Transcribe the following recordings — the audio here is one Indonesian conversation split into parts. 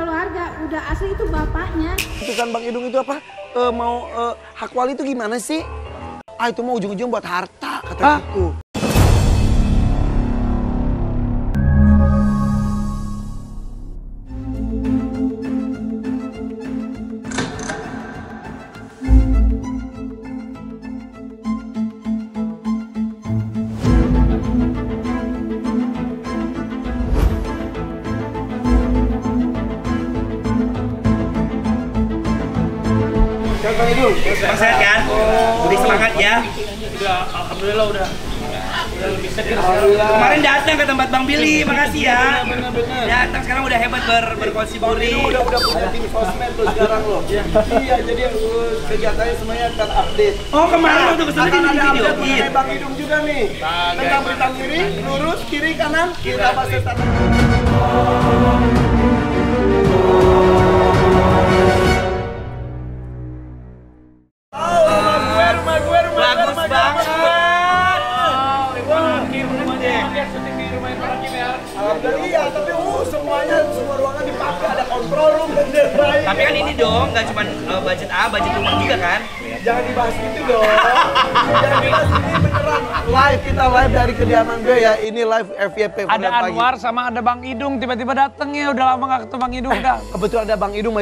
keluarga, udah asli itu bapaknya. Keputusan Bang Idung itu apa? Mau hak wali itu gimana sih? Ah itu mau ujung-ujung buat harta kataku. Bang Idung, sehat kan? Udah semangat ya? Udah, alhamdulillah udah lebih seger. Kemarin datang ke tempat Bang Billy, makasih ya. Bener-bener. Datang sekarang udah hebat berkontribusi. udah punya tim sosmed tuh sekarang loh. Iya, jadi kegiatannya semuanya terupdate. Oh kemarin waktu kesana Akan di ada video. update mengenai Bang Idung juga nih. Tentang berita miring, lurus, kiri, kanan, kita bahas tentang. Bagus banget. Alhamdulillah iya, tapi semuanya, semua ruangan dipakai, ada kontrol room dan lain-lain. Tapi kan ini dong, nggak cuma budget A, budget rumah juga kan? Jangan dibahas gitu dong. Jangan dibahas ini beneran. Live, kita live dari kediaman gue ya. Ini live FYP. Ada Anwar sama ada Bang Idung, tiba-tiba dateng ya. Udah lama gak ketemu Bang Idung dah. Kebetulan ada Bang Idung.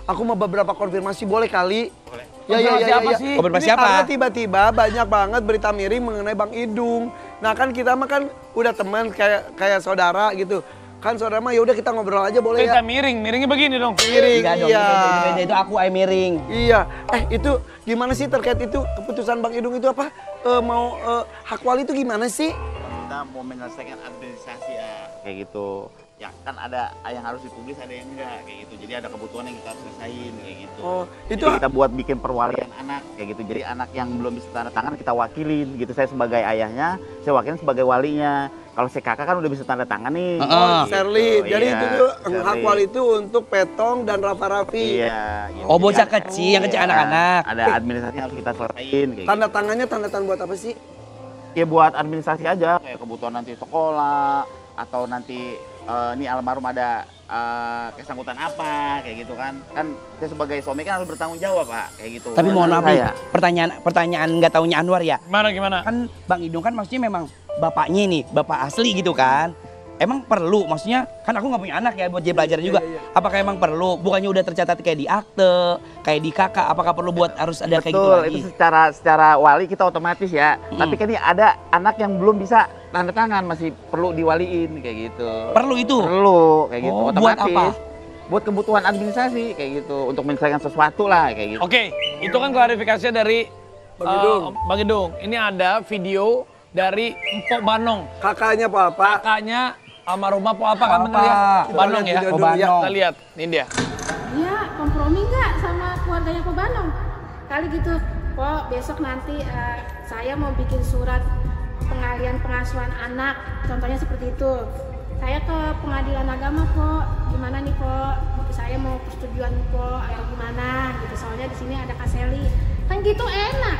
Aku mau beberapa konfirmasi, boleh kali? Boleh. Ya. Siapa sih? Konfirmasi Ini apa? karena tiba-tiba banyak banget berita miring mengenai Bang Idung. Nah kan kita mah kan udah teman kayak saudara gitu. Kan saudara mah yaudah kita ngobrol aja boleh Kita ya? miringnya begini dong. Miring, Enggak dong, iya. beda itu aku miring. Iya, itu gimana sih terkait itu keputusan Bang Idung itu apa? Mau hak wali itu gimana sih? Kita mau menyelesaikan administrasi ya, kayak gitu. Ya kan ada yang harus dipublis, ada yang enggak, kayak gitu. Jadi ada kebutuhan yang kita harus selesaiin, kayak gitu. Oh, itu jadi kita buat bikin perwalian anak, kayak gitu. Jadi anak yang belum bisa tanda tangan kita wakilin, gitu. Saya sebagai ayahnya, saya wakilin sebagai walinya. Kalau si kakak kan udah bisa tanda tangan nih. Shirley. Jadi Iya, itu tuh Shirley. hak wali itu untuk Petong dan Rafa Raffi. Iya. gitu. Oh bocah Jadi, kecil, yang kecil iya, anak-anak. Ada administrasi yang harus kita selesaiin, kayak Tanda tangannya tanda tangan buat apa sih? ya buat administrasi aja, kayak kebutuhan nanti sekolah atau nanti ini almarhum ada kesangkutan apa kayak gitu kan saya sebagai suami kan harus bertanggung jawab Pak kayak gitu. Tapi mohon maaf nih, saya pertanyaan nggak taunya Anwar ya. Gimana? Kan Bang Idung kan maksudnya memang bapaknya nih, bapak asli gitu kan. Emang perlu, maksudnya kan aku nggak punya anak ya buat dia belajar juga. Apakah emang perlu? Bukannya udah tercatat kayak di akte, kayak di kakak, apakah perlu buat harus ada kayak gitu betul lagi? itu secara wali kita otomatis ya. Tapi kan ini ada anak yang belum bisa tanda tangan masih perlu diwaliin kayak gitu. Perlu itu? Perlu kayak gitu Oh, otomatis. buat apa? Buat kebutuhan administrasi kayak gitu untuk menyelesaikan sesuatu lah kayak gitu. Oke, itu kan klarifikasinya dari Bang Idung. Bang Idung. Ini ada video dari Mpok Banong, Kakaknya Papa. kakaknya almarhumah Po apa kan Apa? bener ya? Kita Banong lihat ya? video Po dulu, ya. Banong. Kita lihat, ini dia. Iya, kompromi nggak sama keluarganya Pak Banong? Kali gitu, Pok, besok nanti saya mau bikin surat pengalihan pengasuhan anak, contohnya seperti itu. Saya ke pengadilan agama, Pok. Gimana nih, Pok? Saya mau persetujuan, Pok, atau gimana gitu. Soalnya di sini ada Kak Seli. Kan gitu enak.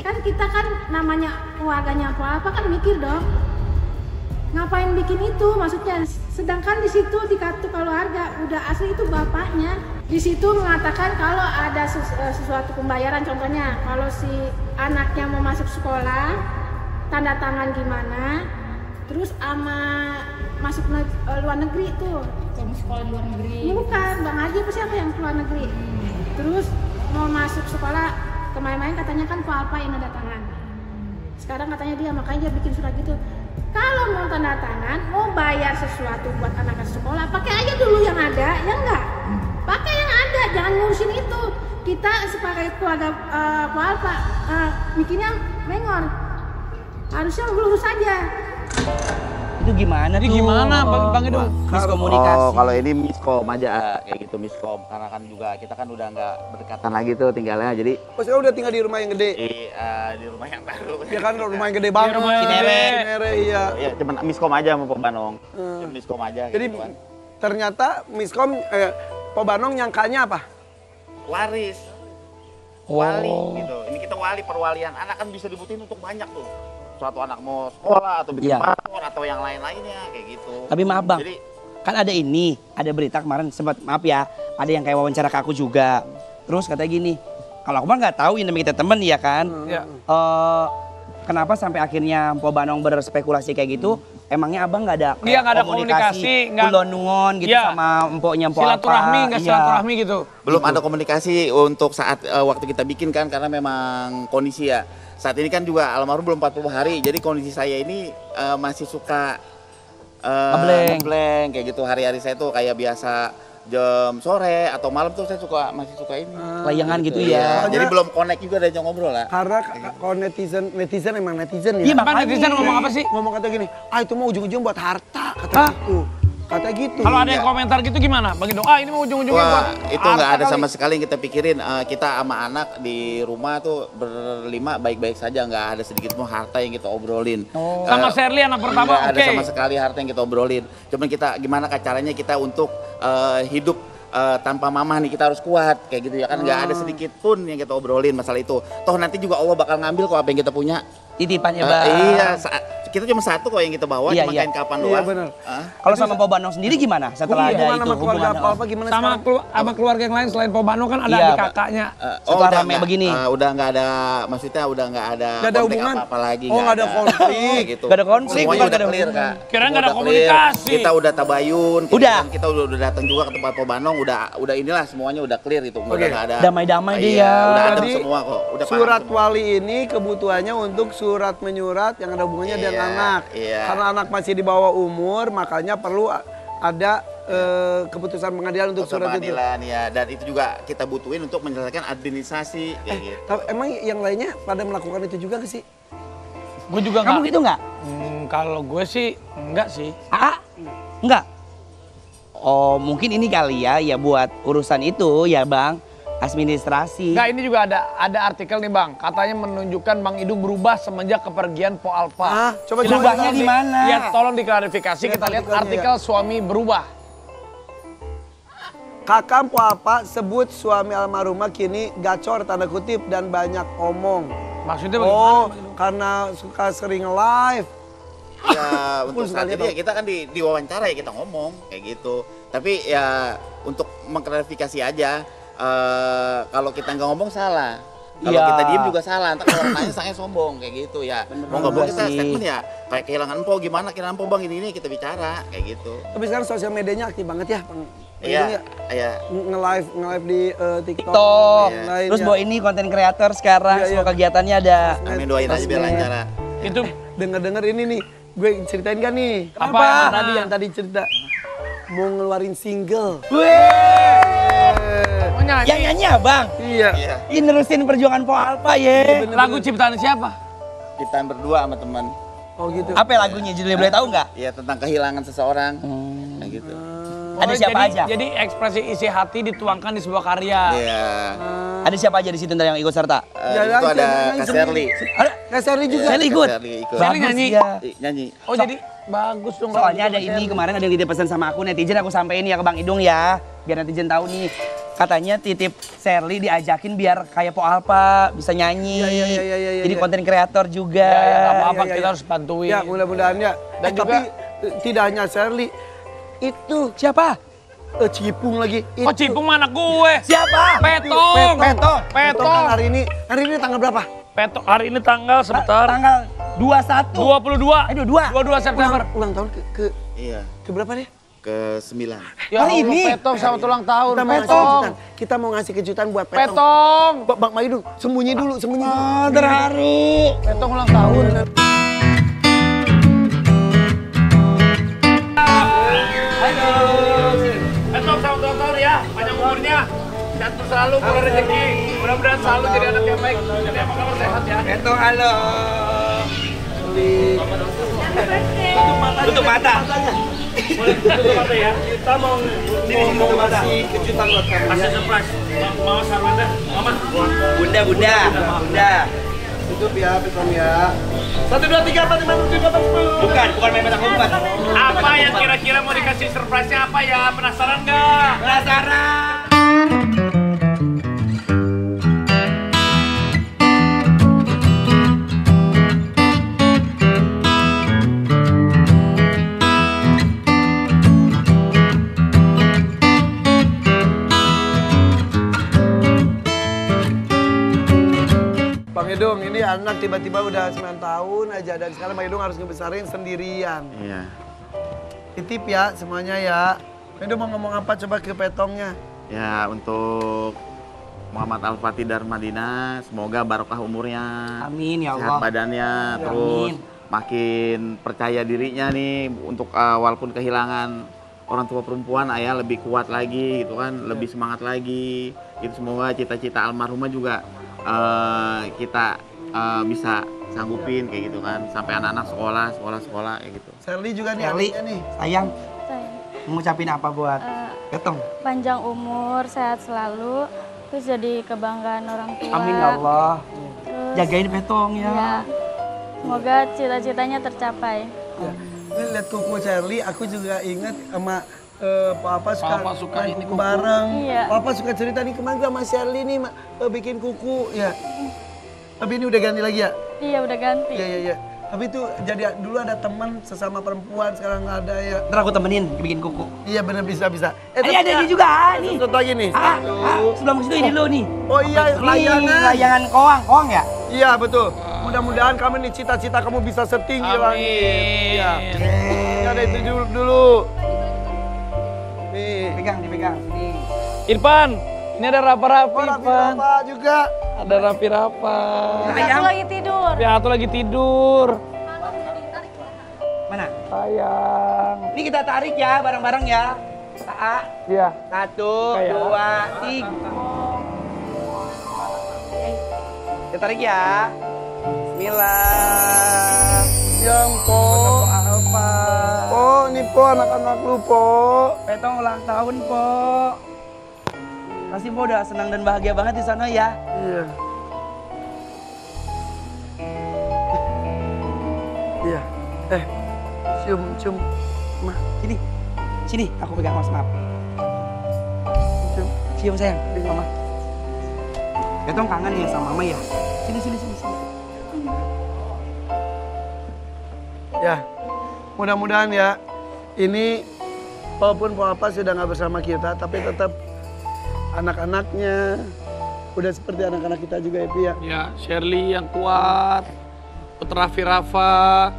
Kan kita kan namanya keluarganya apa kan mikir dong. Ngapain bikin itu maksudnya? Sedangkan di situ di kartu keluarga udah asli itu bapaknya. Di situ mengatakan kalau ada sesuatu pembayaran, contohnya kalau si anaknya mau masuk sekolah, tanda tangan gimana, terus sama masuk luar negeri tuh. Kamu sekolah di luar negeri. Bukan, Bang Haji apa siapa yang keluar negeri? Terus mau masuk sekolah, kemarin-kemarin katanya kan Pak Alpa yang tanda tangan. Sekarang katanya dia, makanya dia bikin surat gitu. Kalau mau tanda tangan, mau bayar sesuatu buat anak sekolah, pakai aja dulu yang ada, ya enggak? Pakai yang ada, jangan ngurusin itu. Kita sebagai keluarga Pak Alpa, bikinnya mengor. Harusnya lurus saja. Itu gimana Ini tuh? gimana Bang Idung? Miskomunikasi. Oh, kalau ini miskom aja kayak gitu miskom karena kan juga kita kan udah nggak berdekatan lagi tuh tinggalnya jadi Oh, sekarang udah tinggal di rumah yang gede. di rumah yang baru. Ya kan rumah yang gede banget. rumah yang gede. Cinere, iya. Ya cuman miskom aja sama Pak Banong. Cuman miskom aja Jadi gitu kan. ternyata miskom Pak Banong nyangkanya apa? Waris. Wali gitu. Ini kita wali perwalian anak kan bisa dibutuhin untuk banyak tuh. Suatu anak mau sekolah atau bikin Iya. paspor atau yang lain-lainnya kayak gitu. Tapi maaf Bang, Jadi kan ada ada berita kemarin sempat maaf ya, ada yang kayak wawancara ke aku juga. Terus katanya gini, kalau aku mah nggak tahu ini namanya kita temen ya kan. Kenapa sampai akhirnya Po Banong berspekulasi kayak gitu? Emangnya abang nggak ada Dia nggak ada komunikasi, nggak kulon-nungon gitu Iya. sama empoknya Po silaturahmi, apa? nggak Iya. silaturahmi gitu. Belum ada komunikasi untuk saat waktu kita bikin kan, karena memang kondisi ya. Saat ini kan juga almarhum belum 40 hari, jadi kondisi saya ini masih suka ngeblank kayak gitu. Hari-hari saya tuh kayak biasa jam sore atau malam tuh saya masih suka ini. Layangan gitu ya. Jadi belum connect juga dari ngobrol lah. Karena kalau netizen emang netizen ya. Iya, Apa netizen ngomong apa sih? Ngomong kata gini, itu mah ujung-ujung buat harta, kata gitu. Kata gitu. Kalau ada yang komentar gitu gimana? Bagi dong, ini mau ujung-ujungnya buat Wah, itu nggak ada harta sama kali. sekali yang kita pikirin. Kita sama anak di rumah tuh berlima baik-baik saja, nggak ada sedikit pun harta yang kita obrolin. Sama Sherly anak pertama, Nggak ada oke. sama sekali harta yang kita obrolin. Cuman kita gimana caranya kita untuk hidup tanpa mama nih, kita harus kuat kayak gitu ya kan. Nggak ada sedikit pun yang kita obrolin masalah itu. Toh nanti juga Allah bakal ngambil kok apa yang kita punya. Titipannya bang. Iya, kita cuma satu kok yang kita bawa, Iya, cuma iya. kain kapan Iya doang. benar. Kalau sama Po Banong sendiri gimana setelah ada Hubungan itu? sama keluarga Hubungan apa gimana Sama sekarang? sama keluarga yang lain selain Po Banong kan ada Iya, adik Pak. kakaknya. Setelah udah rame nggak, begini. udah nggak ada, maksudnya udah nggak ada Nggak ada konflik hubungan? apa-apa lagi. Oh, nggak ada konflik. gitu. Nggak ada konflik, Semuanya bukan udah nggak ada clear hubungan. kak. Kirain Semua nggak ada udah clear. komunikasi. Kita udah tabayun. Udah. Kita udah datang juga ke tempat Po Banong. Udah inilah semuanya udah clear itu. Udah Oke. nggak ada. Damai-damai dia. Iya, udah adem Jadi, semua kok. Udah paham Surat semua. wali ini kebutuhannya untuk surat menyurat yang ada hubungannya dengan Iya, anak. iya. Karena anak masih di bawah umur, makanya perlu ada keputusan pengadilan untuk Untuk surat itu. pengadilan ya, dan itu juga kita butuhin untuk menyelesaikan administrasi kayak gitu. Tapi emang yang lainnya pada melakukan itu juga nggak sih? Gue juga Kamu nggak. gitu nggak? Kalau gue sih enggak sih. Enggak. Oh mungkin ini kali ya buat urusan itu ya bang, administrasi. Enggak, ini juga ada artikel nih bang. Katanya menunjukkan Bang Idung berubah semenjak kepergian Po Alpa. Coba Berubahnya di mana? Ya tolong diklarifikasi, Lihat kita lihat artikelnya, artikel suami berubah. Kakak Po Alpa sebut suami almarhumah kini gacor tanda kutip dan banyak omong. Maksudnya bagaimana? Oh, karena suka sering live. Ya untuk Full saat sekali, ini ya kita kan di wawancara ya kita ngomong kayak gitu. Tapi ya untuk mengklarifikasi aja, kalau kita nggak ngomong salah. Kalau Iya. kita diem juga salah. Ntar kalau orang nanya saya sombong kayak gitu ya. Mau nggak mau juga kita sih. statement ya kayak kehilangan empo gimana, kehilangan empo bang ini kita bicara kayak gitu. Tapi sekarang sosial medianya aktif banget ya, Bang. Iya, iya. Nge-live di TikTok. TikTok. yang lain Terus ya. bawa ini konten kreator sekarang, Iya, iya. semua kegiatannya ada. Amin, doain aja biar lancar. Ya. Itu Dengar-dengar ini nih, gue ceritain kan nih. Apa? Yang tadi cerita mau ngeluarin single. oh nyanyi. Yang nyanyi abang. Iya. Iya. Ini nerusin perjuangan Po Alpa ya. Lagu ciptaan siapa? Kita berdua sama teman. Oh gitu. Apa lagunya judulnya boleh tahu nggak? Ya tentang kehilangan seseorang. Kayak gitu. Ada siapa jadi, aja? Jadi ekspresi isi hati dituangkan di sebuah karya. Iya. Ada siapa aja di situ ntar yang ikut serta? Ya, Itu ada nyanyi Kak sendiri. Shirley. Ada Kak Sari juga. Saya ikut. Kak Shirley ikut. Shirley nyanyi? ya. Nyanyi. Oh jadi bagus dong. kalau Soalnya gitu, ada Mas ini Herli. kemarin ada yang titip pesan sama aku netizen, aku sampein ya ke Bang Idung ya, biar netizen tahu nih. Katanya titip Sherly diajakin biar kayak Po Alpa bisa nyanyi. Iya, Jadi iya. konten kreator juga. Ya, ya, nggak apa-apa, Iya, iya, kita iya. harus bantuin. Ya mudah-mudahan ya. Dan juga- tapi tidak hanya Shirley, itu Siapa? Cipung lagi. Oh Cipung mana gue? Siapa? Petong. Petong. Petong. Kan hari ini tanggal berapa? Petong. Hari ini tanggal sebentar. Tanggal 21. 22. 22. 22 September. Ulang tahun ke Iya. berapa deh? Ke-9. Ya Hari Allah, ini? Petong sama ulang tahun. Kita mau ngasih Petong. kejutan. Kita mau ngasih kejutan buat Petong. Petong. Bang Maidung, sembunyi dulu. Terharu. Petong ulang tahun. Petong sama ulang tahun ya. Panjang umurnya. Sehat selalu, murah rezeki. Mudah-mudahan selalu jadi anak yang baik. Jadi apa kabar sehat ya. Petong halo. Tutup mata. Tutup mata ya. Kita mau ngasih kejutan buat kamu. kasih surprise. Mama Sarwanda, Mama. Bunda. Tutup ya, Petong ya. 1, 2, 3, 4, 5, 6, 7, 8, 10. Bukan main petak umpet. Apa yang kira-kira mau dikasih surprise-nya apa ya? Penasaran nggak? Penasaran. Idung, ini anak tiba-tiba udah 9 tahun aja dan sekarang Bang Idung harus ngebesarin sendirian. Iya. Titip ya semuanya ya. Bang Idung mau ngomong apa coba ke Petongnya? Ya untuk Muhammad Al-Fatih Darmadina, semoga barokah umurnya. Amin ya Sehat Allah. badannya, Ya, terus amin. makin percaya dirinya nih untuk walaupun kehilangan orang tua perempuan, ayah lebih kuat lagi gitu kan, lebih semangat lagi. Itu semoga cita-cita almarhumah juga kita bisa sanggupin kayak gitu kan, sampai anak-anak sekolah kayak gitu. Sherly juga nih Sherly, adiknya nih. sayang, Sayang. ngucapin apa buat Petong? Panjang umur, sehat selalu, terus jadi kebanggaan orang tua. Amin ya Allah. Terus, Jagain Petong ya. ya, semoga cita-citanya tercapai. Ya. Ini lihat kuku Sherly, aku juga ingat sama Papa suka ini kuku kuku. bareng. Iya. Papa suka cerita nih kemarin sama Sherly nih bikin kuku ya. Tapi ini udah ganti lagi ya? Iya, udah ganti. Iya. Tapi itu jadi dulu ada teman sesama perempuan, sekarang nggak ada ya. Ntar aku temenin bikin kuku. Iya bener bisa. Ini ada ini juga nih. Satu lagi nih. Sebelum situ ini dulu nih. Oh iya, layangan. Layangan koang ya? Iya betul. Mudah-mudahan kamu nih cita-cita kamu bisa setinggi langit. Iya. Ini ada itu dulu. Nih. Dipegang sini. Irfan, ini ada Rafa-Rafi, Oh, Irfan. Rafa juga. Ada Rafi-Rafa. Aku lagi tidur. Piatu lagi tidur. Mana? Sayang. Ini kita tarik ya bareng-bareng ya. Saat. Iya. 1, Kayak. 2, 3. Kita tarik ya. Bismillah. Yang Po. Apa? Oh, ini Po anak-anak lu Po. Petong ulang tahun, Po. Pasti Po udah senang dan bahagia banget di sana ya. Iya. Iya. Cium. Mah, Sini, aku pegang mas, maaf. cium. Cium sayang, mama. Petong kangen ya sama mama ya. Sini. Ya, mudah-mudahan ya. Ini walaupun Papa sudah nggak bersama kita, tapi tetap anak-anaknya udah seperti anak-anak kita juga ya, Pi ya. Ya, Sherly yang kuat. Buat Raffi Rafa,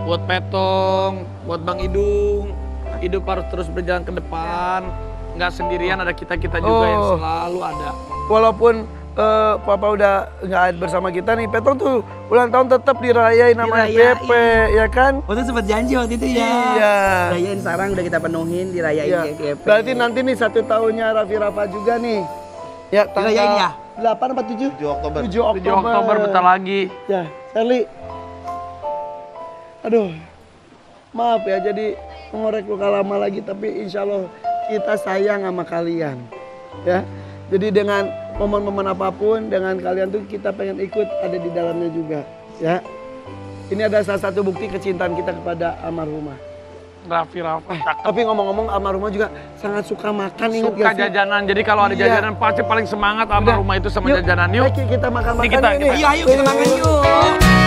buat Petong, buat Bang Idung. Hidup harus terus berjalan ke depan. Nggak sendirian, ada kita-kita juga yang selalu ada. Walaupun Papa udah nggak bersama kita nih, Petong tuh ulang tahun tetap dirayain sama Dirayain. Pepe, ya kan? Waktu sempat janji waktu itu ya. Iya. Rayain sarang udah kita penuhin, dirayain Iya. kayak Berarti nanti nih 1 tahunnya Raffi Rafa juga nih. Ya, tanggal Dirayain ya? 8 apa 7? 7 Oktober. 7 Oktober. 7 Oktober bentar lagi. Ya, Sherly. Aduh, maaf ya jadi mengorek luka lama lagi, tapi insya Allah kita sayang sama kalian. Ya, jadi dengan momen-momen apapun dengan kalian tuh kita pengen ikut ada di dalamnya juga. Ya, ini ada salah satu bukti kecintaan kita kepada almarhumah. Raffi Rafa. Tapi ngomong-ngomong almarhumah juga sangat suka makan, ingat Suka gak sih? jajanan. Jadi kalau ada Iya. jajanan pasti paling semangat sama rumah itu sama jajanan. Yuk. Kita makan-makan Ini kita- yuk nih. Ayo kita makan yuk.